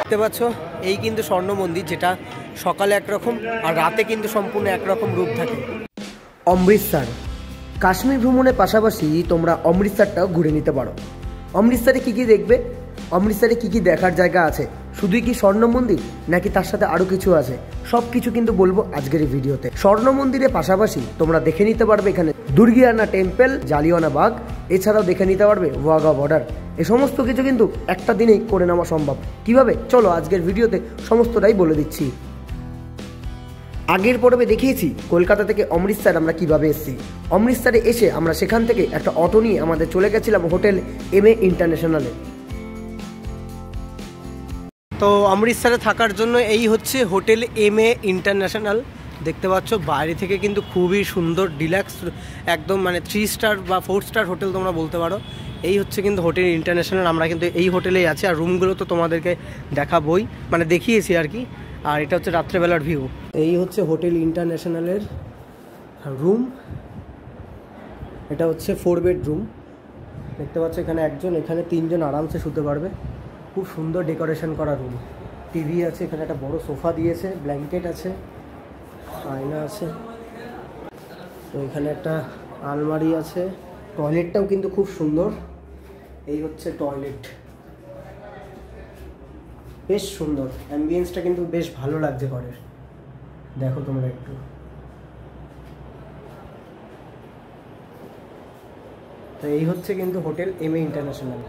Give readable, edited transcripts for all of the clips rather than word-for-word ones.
দেখতে পাচ্ছ এই কিন্তু স্বর্ণ মন্দির, যেটা সকালে একরকম আর রাতে কিন্তু সম্পূর্ণ একরকম রূপ থাকে। অমৃতসর কাশ্মীর ভ্রমণের পাশাপাশি তোমরা অমৃতসরটাও ঘুরে নিতে পারো। অমৃতসরে কী কী দেখবে, অমৃতসরে কী কী দেখার জায়গা আছে, শুধুই কি স্বর্ণ মন্দির নাকি তার সাথে আরও কিছু আছে, সব কিছু কিন্তু বলবো আজকের এই ভিডিওতে। স্বর্ণ মন্দিরের পাশাপাশি তোমরা দেখে নিতে পারবে এখানে দুর্গিয়ানা টেম্পল, জালিয়ানওয়ালা বাগ, এছাড়াও দেখে নিতে পারবে ওয়াঘা বর্ডার। এই সমস্ত কিছু কিন্তু একটা দিনেই করে নেওয়া সম্ভব। কিভাবে, চলো আজকের ভিডিওতে সমস্তটাই বলে দিচ্ছি। আগের পর্বে দেখিয়েছি কলকাতা থেকে অমৃতসর আমরা কিভাবে এসেছি। অমৃতসরে এসে আমরা সেখান থেকে একটা অটো নিয়ে আমাদের চলে গেছিলাম হোটেল MA ইন্টারন্যাশনালে। তো অমৃতসরে থাকার জন্য এই হচ্ছে হোটেল MA ইন্টারন্যাশনাল। দেখতে পাচ্ছ বাইরে থেকে কিন্তু খুবই সুন্দর ডিলাক্স, একদম মানে 3 স্টার বা 4 স্টার হোটেল তোমরা বলতে পারো। এই হচ্ছে কিন্তু হোটেল ইন্টারন্যাশনাল, আমরা কিন্তু এই হোটেলেই আছি। আর রুমগুলো তো তোমাদেরকে দেখাবই, মানে দেখিয়েছি আর কি। আর এটা হচ্ছে রাত্রেবেলার ভিউ। এই হচ্ছে হোটেল ইন্টারন্যাশনালের রুম, এটা হচ্ছে 4 বেডরুম। দেখতে পাচ্ছ এখানে একজন, এখানে 3 জন আরামসে শুতে পারবে। খুব সুন্দর ডেকোরেশন করা রুম, টিভি আছে, এখানে একটা বড় সোফা দিয়েছে, ব্ল্যাঙ্কেট আছে, আয়না আছে। তো এখানে একটা আলমারি আছে, টয়লেটটাও কিন্তু খুব সুন্দর। এই হচ্ছে টয়লেট, বেশ সুন্দর, অ্যাম্বিয়েন্সটা কিন্তু বেশ ভালো লাগছে ঘরের, দেখো তোমরা একটু। তো এই হচ্ছে কিন্তু হোটেল MA ইন্টারন্যাশনাল।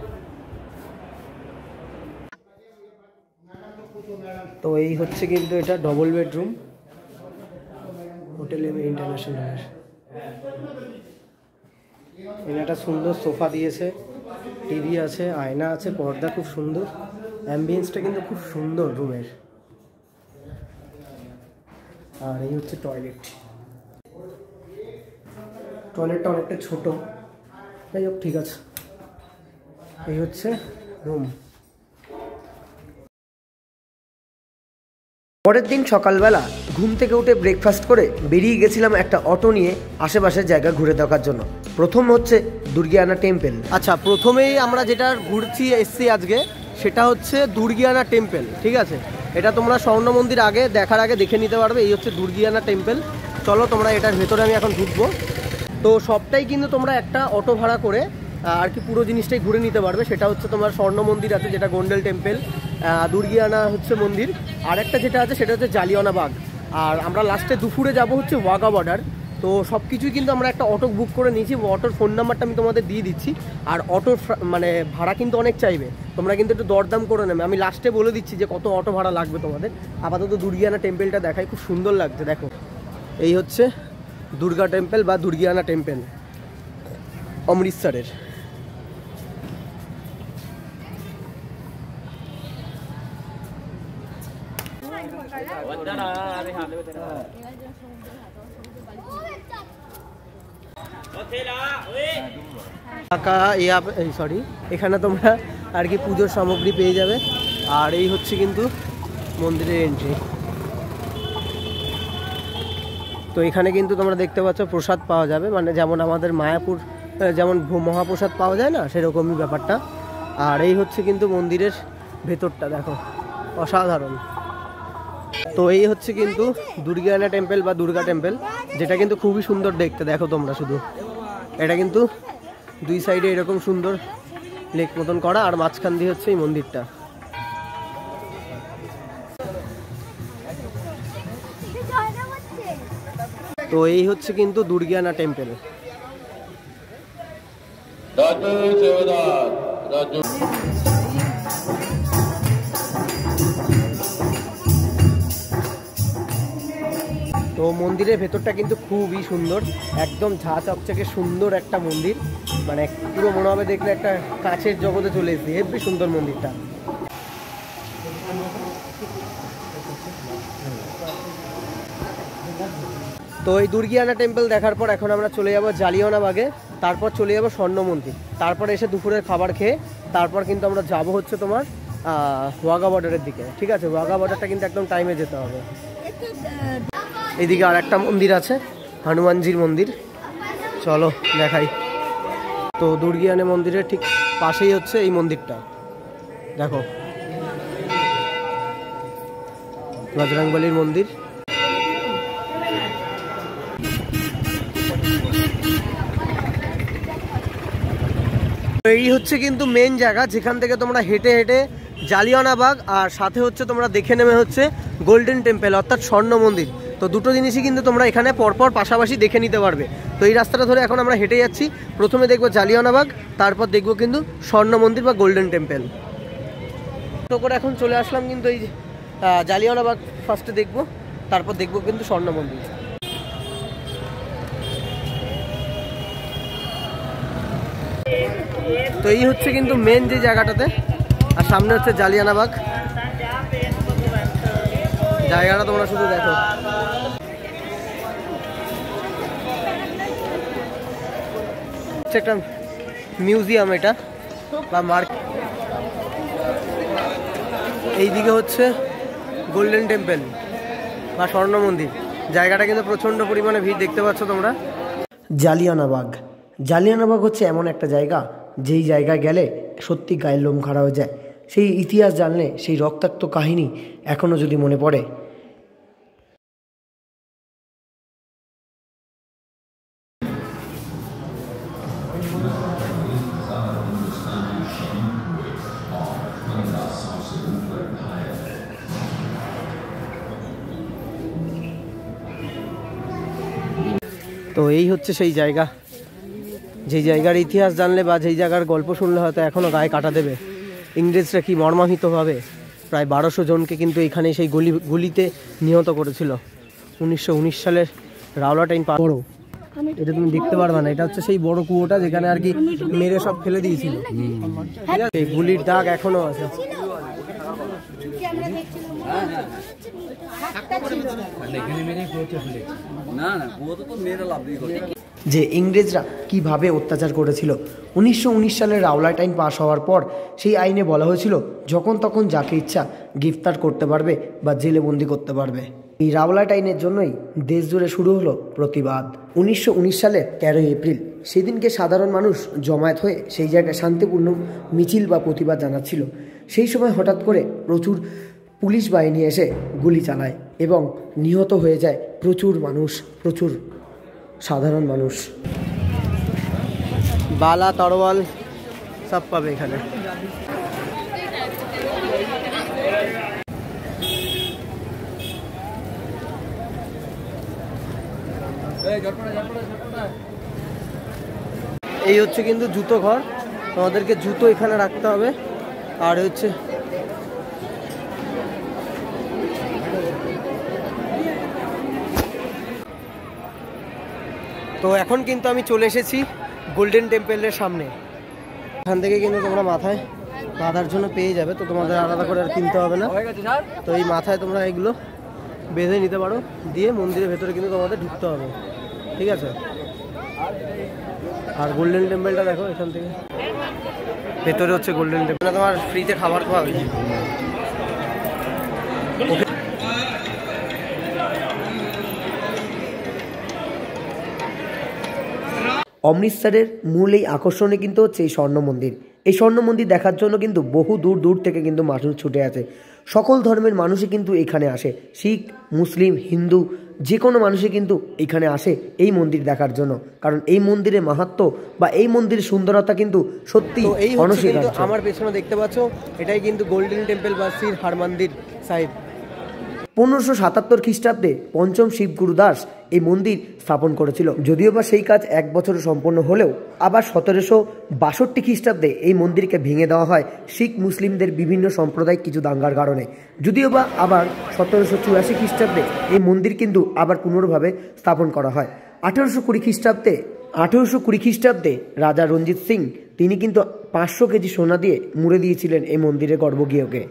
তো এই হচ্ছে কিন্তু এটা ডবল বেডরুম হোটেল MA ইন্টারন্যাশনালের। এখানে একটা সুন্দর সোফা দিয়েছে, টিভি আছে, আয়না আছে, পর্দা খুব সুন্দর, অ্যাম্বিয়েন্সটা কিন্তু খুব সুন্দর রুমের। আর এই হচ্ছে টয়লেট, টয়লেটটা অনেকটা ছোট, যাই হোক ঠিক আছে। এই হচ্ছে রুম। পরের দিন সকালবেলা ঘুম থেকে উঠে ব্রেকফাস্ট করে বেরিয়ে গেছিলাম একটা অটো নিয়ে আশেপাশের জায়গা ঘুরে দেখার জন্য। প্রথম হচ্ছে দুর্গিয়ানা টেম্পল। আচ্ছা, প্রথমেই আমরা যেটা ঘুরছি এসছি আজকে সেটা হচ্ছে দুর্গিয়ানা টেম্পল, ঠিক আছে। এটা তোমরা স্বর্ণ মন্দির আগে দেখার আগে দেখে নিতে পারবে। এই হচ্ছে দুর্গিয়ানা টেম্পল। চলো তোমরা এটার ভেতরে আমি এখন ঢুকবো। তো সবটাই কিন্তু তোমরা একটা অটো ভাড়া করে আর কি পুরো জিনিসটাই ঘুরে নিতে পারবে। সেটা হচ্ছে তোমার স্বর্ণ মন্দির আছে, যেটা গোন্ডেল টেম্পল, দুর্গিয়ানা হচ্ছে মন্দির, আর একটা যেটা আছে সেটা হচ্ছে জালিয়ানওয়ালা বাগ। আর আমরা লাস্টে দুপুরে যাব হচ্ছে ওয়াঘা বর্ডার। তো সব কিছুই কিন্তু আমরা একটা অটো বুক করে নিয়েছি। অটোর ফোন নাম্বারটা আমি তোমাদের দিয়ে দিচ্ছি। আর অটোর মানে ভাড়া কিন্তু অনেক চাইবে, তোমরা কিন্তু একটু দরদাম করে নেবে। আমি লাস্টে বলে দিচ্ছি যে কত অটো ভাড়া লাগবে তোমাদের। আপাতত দুর্গিয়ানা টেম্পলটা দেখাই, খুব সুন্দর লাগছে দেখো। এই হচ্ছে দুর্গা টেম্পল বা দুর্গিয়ানা টেম্পল অমৃতসরের। সরি, এখানে তোমরা আর কি পুজোর সামগ্রী পেয়ে যাবে। আর এই হচ্ছে কিন্তু মন্দিরের এন্ট্রি। তো এখানে কিন্তু তোমরা দেখতে পাচ্ছ প্রসাদ পাওয়া যাবে, মানে যেমন আমাদের মায়াপুর যেমন মহাপ্রসাদ পাওয়া যায় না, সেরকমই ব্যাপারটা। আর এই হচ্ছে কিন্তু মন্দিরের ভেতরটা দেখো, অসাধারণ। তো এই হচ্ছে কিন্তু দুর্গিয়ানা টেম্পল বা দুর্গা টেম্পল, যেটা কিন্তু খুবই সুন্দর দেখতে। দেখো তোমরা শুধু, এটা কিন্তু 2 সাইডে এরকম সুন্দর লেক মতন করা, আর মাঝখান দিয়ে হচ্ছে এই মন্দিরটা। তো এই হচ্ছে কিন্তু দুর্গিয়ানা টেম্পল। তো মন্দিরের ভেতরটা কিন্তু খুবই সুন্দর, একদম ঝা চকচকে সুন্দর একটা মন্দির, মানে পুরো মনে হবে দেখলে একটা কাছের জগতে চলে এসেছি। হেবি সুন্দর মন্দিরটা। তো এই দুর্গিয়ানা টেম্পল দেখার পর এখন আমরা চলে যাব জালিয়ানওয়ালা বাগে, তারপর চলে যাব স্বর্ণ মন্দির, তারপর এসে দুপুরের খাবার খেয়ে তারপর কিন্তু আমরা যাব হচ্ছে তোমার ওয়াঘা বর্ডারের দিকে, ঠিক আছে। ওয়াঘা বর্ডারটা কিন্তু একদম টাইমে যেতে হবে। এইদিকে আর একটা মন্দির আছে, হনুমানজির মন্দির, চলো দেখাই। তো দুর্গিয়ানা মন্দিরের ঠিক পাশেই হচ্ছে এই মন্দিরটা, দেখো বজরংবলীর মন্দির। এই হচ্ছে কিন্তু মেন জায়গা যেখান থেকে তোমরা হেঁটে হেঁটে জালিয়ানওয়ালাবাগ আর সাথে হচ্ছে তোমরা দেখে নেমে হচ্ছে গোল্ডেন টেম্পল অর্থাৎ স্বর্ণ মন্দির। তো দুটো জিনিসই কিন্তু তোমরা এখানে পরপর পাশাপাশি দেখে নিতে পারবে। তো এই রাস্তাটা ধরে এখন আমরা হেঁটে যাচ্ছি। প্রথমে দেখবো জালিয়ানওয়ালাবাগ, তারপর দেখবো কিন্তু স্বর্ণ মন্দির বা গোল্ডেন টেম্পল। তো করে এখন চলে আসলাম কিন্তু এই জালিয়ানওয়ালাবাগ ফার্স্টে দেখবো, তারপর দেখবো কিন্তু স্বর্ণ মন্দির। তো এই হচ্ছে কিন্তু মেন যে জায়গাটাতে, আর সামনে হচ্ছে জালিয়ানওয়ালাবাগ। জায়গাটা তোমরা শুধু দেখো। একটা মিউজিয়াম এটা বা মার্কেট। এইদিকে হচ্ছে গোল্ডেন টেম্পল বা স্বর্ণ মন্দির। জায়গাটা কিন্তু প্রচণ্ড পরিমাণে ভিড় দেখতে পাচ্ছ তোমরা। জালিয়ানওয়ালাবাগ হচ্ছে এমন একটা জায়গা যেই জায়গায় গেলে সত্যি গায়ের লোম খাড়া হয়ে যায়। সেই ইতিহাস জানলে সেই রক্তাক্ত কাহিনী এখনও যদি মনে পড়ে। তো এই হচ্ছে সেই জায়গা, যেই জায়গার ইতিহাস জানলে বা যেই জায়গার গল্প শুনলে হয়তো এখনও গায়ে কাটা দেবে। ইংরেজরা কি মর্মাহিতভাবে প্রায় 1200 জনকে কিন্তু এখানে সেই গুলিতে নিহত করেছিল 1919 সালের রাওলাটাইন বড়। এটা তুমি দেখতে পারবে না, এটা হচ্ছে সেই বড় কুয়োটা যেখানে আর কি মেরে সব ফেলে দিয়েছিল। ঠিক আছে, গুলির দাগ এখনো আছে। যে ইংরেজরা কিভাবে অত্যাচার করেছিল 1919 সালের রাওলাট আইন পাশ হওয়ার পর সেই আইনে বলা হয়েছিল যখন তখন যাকে ইচ্ছা গ্রেফতার করতে পারবে বা জেলে বন্দি করতে পারবে। এই রাওলাট আইনের জন্যই দেশ জুড়ে শুরু হলো প্রতিবাদ। 1919 সালের 13 এপ্রিল সেদিনকে সাধারণ মানুষ জমায়েত হয়ে সেই জায়গায় শান্তিপূর্ণ মিছিল বা প্রতিবাদ জানাচ্ছিল। সেই সময় হঠাৎ করে প্রচুর পুলিশ বাহিনী এসে গুলি চালায় এবং নিহত হয়ে যায় প্রচুর মানুষ, প্রচুর সাধারণ মানুষ। বালা তরোয়াল সব পাবে এখানে। এই হচ্ছে কিন্তু জুতো ঘর, তোমাদেরকে জুতো এখানে রাখতে হবে। আর হচ্ছে তো এখন কিন্তু আমি চলে এসেছি গোল্ডেন টেম্পলের সামনে। এখান থেকে কিন্তু তোমরা মাথায় বাঁধার জন্য পেয়ে যাবে, তো তোমাদের আলাদা করে আর কিনতে হবে না। তো এই মাথায় তোমরা এগুলো বেঁধে নিতে পারো, দিয়ে মন্দিরের ভেতরে কিন্তু তোমাদের ঢুকতে হবে। ঠিক আছে, আর গোল্ডেন টেম্পলটা দেখো এখান থেকে ভেতরে হচ্ছে গোল্ডেন টেম্পল। তোমার ফ্রিতে খাবার খাওয়াবে। অমৃতসরের মূল এই আকর্ষণে কিন্তু হচ্ছে এই স্বর্ণ মন্দির। এই স্বর্ণ মন্দির দেখার জন্য কিন্তু বহু দূর দূর থেকে কিন্তু মানুষ ছুটে আছে। সকল ধর্মের মানুষই কিন্তু এখানে আসে, শিখ, মুসলিম, হিন্দু, যে কোনো মানুষই কিন্তু এখানে আসে এই মন্দির দেখার জন্য। কারণ এই মন্দিরের মাহাত্ম্য বা এই মন্দিরের সুন্দরতা কিন্তু সত্যি অনস্বীকার্য। আমার পেছনে দেখতে পাচ্ছ এটাই কিন্তু গোল্ডেন টেম্পল বা শ্রী হরমন্দির সাহিব। 1577 খ্রিস্টাব্দে পঞ্চম শিব গুরুদাস এই মন্দির স্থাপন করেছিল। যদিও বা সেই কাজ 1 বছরে সম্পন্ন হলেও আবার 1762 খ্রিস্টাব্দে এই মন্দিরকে ভেঙে দেওয়া হয় শিখ মুসলিমদের বিভিন্ন সাম্প্রদায়িক কিছু দাঙ্গার কারণে। যদিও বা আবার 1784 খ্রিস্টাব্দে এই মন্দির কিন্তু আবার পুনর্ভাবে স্থাপন করা হয়। 1820 খ্রিস্টাব্দে রাজা রঞ্জিত সিং তিনি কিন্তু 500 কেজি সোনা দিয়ে মুড়ে দিয়েছিলেন এই মন্দিরের গর্ভগৃহকে।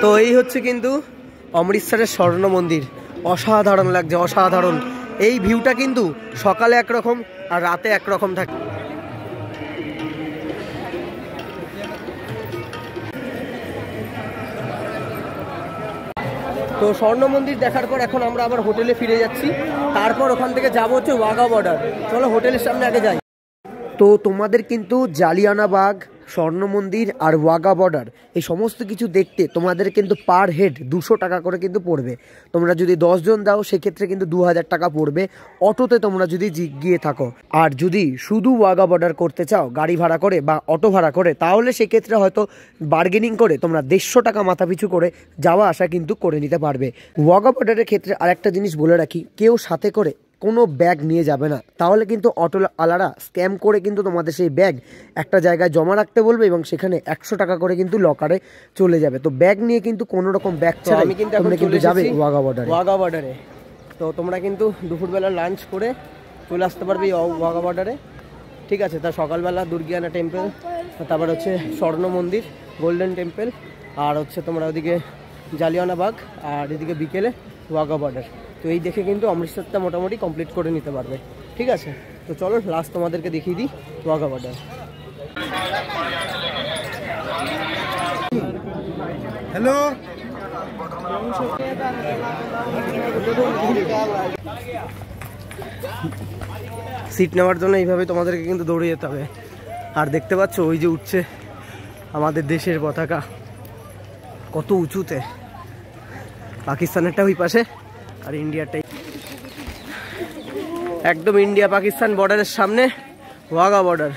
তো এই হচ্ছে কিন্তু অমৃতসরের স্বর্ণ মন্দির। অসাধারণ লাগছে, অসাধারণ। এই ভিউটা কিন্তু সকালে একরকম আর রাতে একরকম থাকে। তো স্বর্ণ মন্দির দেখার পর এখন আমরা আবার হোটেলে ফিরে যাচ্ছি, তারপর ওখান থেকে যাবো হচ্ছে ওয়াঘা বর্ডার। চলো হোটেলের সামনে আগে যাই। তো তোমাদের কিন্তু জালিয়ানাবাগ, স্বর্ণ মন্দির আর ওয়াঘা বর্ডার এই সমস্ত কিছু দেখতে তোমাদের কিন্তু পার হেড 200 টাকা করে কিন্তু পড়বে। তোমরা যদি 10 জন দাও সেক্ষেত্রে কিন্তু 2000 টাকা পড়বে অটোতে তোমরা যদি গিয়ে থাকো। আর যদি শুধু ওয়াঘা বর্ডার করতে চাও গাড়ি ভাড়া করে বা অটো ভাড়া করে, তাহলে সেক্ষেত্রে হয়তো বার্গেনিং করে তোমরা 150 টাকা মাথা পিছু করে যাওয়া আসা কিন্তু করে নিতে পারবে। ওয়াঘা বর্ডারের ক্ষেত্রে আরেকটা জিনিস বলে রাখি, কেউ সাথে করে কোনো ব্যাগ নিয়ে যাবে না, তাহলে কিন্তু অটোওয়ালারা স্ক্যাম করে কিন্তু তোমাদের সেই ব্যাগ একটা জায়গায় জমা রাখতে বলবে এবং সেখানে 100 টাকা করে কিন্তু লকারে চলে যাবে। তো ব্যাগ নিয়ে কিন্তু কোনো রকম ব্যাগ ছাড়া আমি কিন্তু যাবে ওয়াঘা বর্ডারে। তো তোমরা কিন্তু দুপুরবেলা লাঞ্চ করে চলে আসতে পারবে এই ওয়াঘা বর্ডারে, ঠিক আছে। তা সকালবেলা দুর্গিয়ানা টেম্পল, তারপর হচ্ছে স্বর্ণ মন্দির, গোল্ডেন টেম্পল, আর হচ্ছে তোমরা ওদিকে জালিয়ানাবাগ, আর এদিকে বিকেলে ওয়াঘা বর্ডার। তো এই দেখে কিন্তু অমৃতসরটা মোটামুটি কমপ্লিট করে নিতে পারবে, ঠিক আছে। তো চলো লাস্ট তোমাদেরকে দেখিয়ে দিই ওয়াঘা বর্ডার। হ্যালো, সিট নেওয়ার জন্য এইভাবে তোমাদেরকে কিন্তু দৌড়ে যেতে হবে। আর দেখতে পাচ্ছ ওই যে উঠছে আমাদের দেশের পতাকা কত উঁচুতে, পাকিস্তানেরটা ওই পাশে আর ইন্ডিয়াটাই একদম ইন্ডিয়া পাকিস্তান বর্ডারের সামনে ওয়াঘা বর্ডার।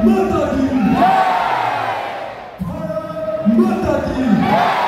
माता की। भारत माता की।